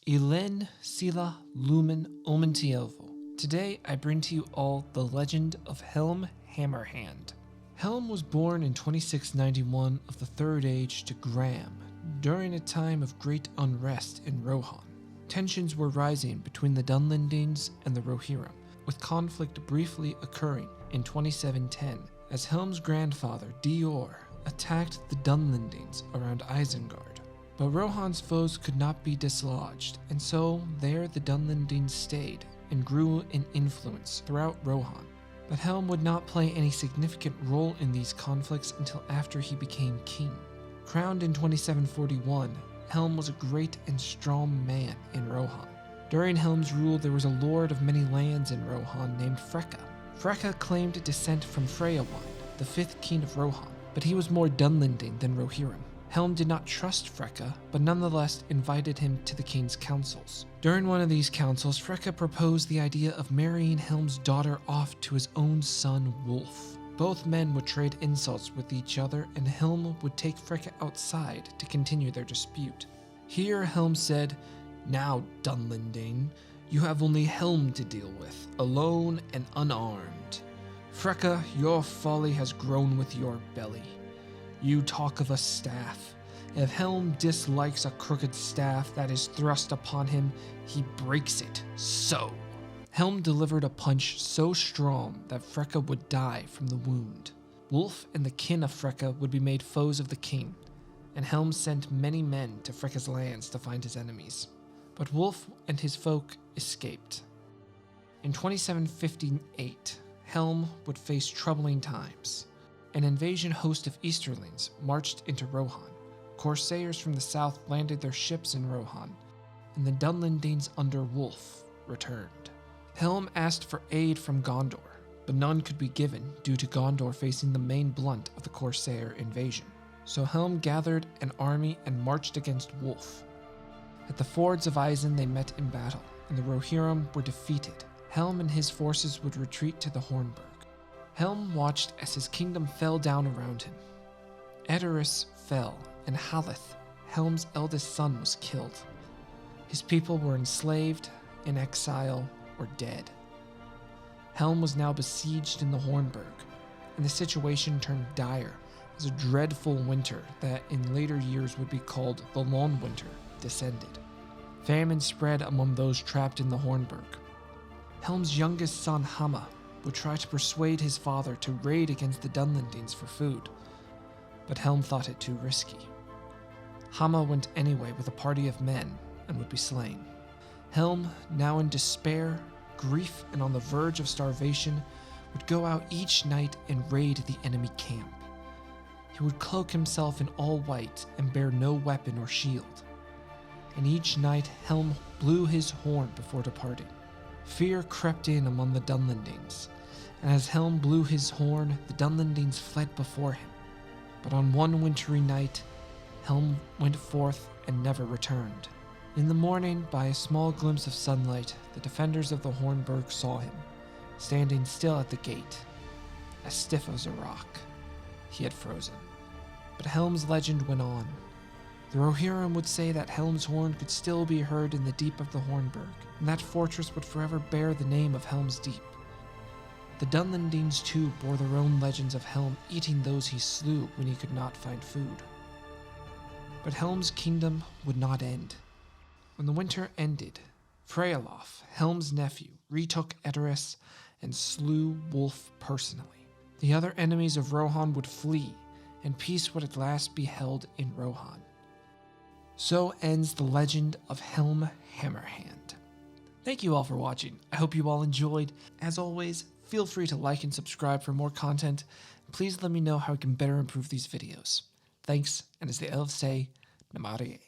Elen Sila Lumen Omentievo. Today I bring to you all the legend of Helm Hammerhand. Helm was born in 2691 of the Third Age to Graham, during a time of great unrest in Rohan. Tensions were rising between the Dunlendings and the Rohirrim, with conflict briefly occurring in 2710 as Helm's grandfather Dior attacked the Dunlendings around Isengard. But Rohan's foes could not be dislodged, and so there the Dunlendings stayed and grew in influence throughout Rohan. But Helm would not play any significant role in these conflicts until after he became king. Crowned in 2741, Helm was a great and strong man in Rohan. During Helm's rule, there was a lord of many lands in Rohan named Freka. Freka claimed descent from Freyawind, the fifth king of Rohan, but he was more Dunlending than Rohirrim. Helm did not trust Freka, but nonetheless invited him to the king's councils. During one of these councils, Freka proposed the idea of marrying Helm's daughter off to his own son, Wulf. Both men would trade insults with each other, and Helm would take Freka outside to continue their dispute. Here Helm said, "Now, Dunlending, you have only Helm to deal with, alone and unarmed. Freka, your folly has grown with your belly. You talk of a staff. If Helm dislikes a crooked staff that is thrust upon him, he breaks it. So." Helm delivered a punch so strong that Freka would die from the wound. Wulf and the kin of Freka would be made foes of the king, and Helm sent many men to Freka's lands to find his enemies. But Wulf and his folk escaped. In 2758, Helm would face troubling times. An invasion host of Easterlings marched into Rohan. Corsairs from the south landed their ships in Rohan, and the Dunlendings under Wulf returned. Helm asked for aid from Gondor, but none could be given due to Gondor facing the main blunt of the Corsair invasion. So Helm gathered an army and marched against Wulf. At the fords of Isen they met in battle, and the Rohirrim were defeated. Helm and his forces would retreat to the Hornburg. Helm watched as his kingdom fell down around him. Edoras fell, and Haleth, Helm's eldest son, was killed. His people were enslaved, in exile, or dead. Helm was now besieged in the Hornburg, and the situation turned dire as a dreadful winter that in later years would be called the Long Winter descended. Famine spread among those trapped in the Hornburg. Helm's youngest son, Hama, would try to persuade his father to raid against the Dunlendings for food, but Helm thought it too risky. Hama went anyway with a party of men and would be slain. Helm, now in despair, grief, and on the verge of starvation, would go out each night and raid the enemy camp. He would cloak himself in all white and bear no weapon or shield. And each night Helm blew his horn before departing. Fear crept in among the Dunlendings, and as Helm blew his horn, the Dunlendings fled before him. But on one wintry night, Helm went forth and never returned. In the morning, by a small glimpse of sunlight, the defenders of the Hornburg saw him, standing still at the gate, as stiff as a rock. He had frozen. But Helm's legend went on. The Rohirrim would say that Helm's horn could still be heard in the deep of the Hornburg, and that fortress would forever bear the name of Helm's Deep. The Dunlendings too bore their own legends of Helm eating those he slew when he could not find food. But Helm's kingdom would not end. When the winter ended, Freyalof, Helm's nephew, retook Edoras and slew Wulf personally. The other enemies of Rohan would flee, and peace would at last be held in Rohan. So ends the legend of Helm Hammerhand. Thank you all for watching. I hope you all enjoyed. As always, feel free to like and subscribe for more content. Please let me know how I can better improve these videos. Thanks, and as the elves say, Namaste.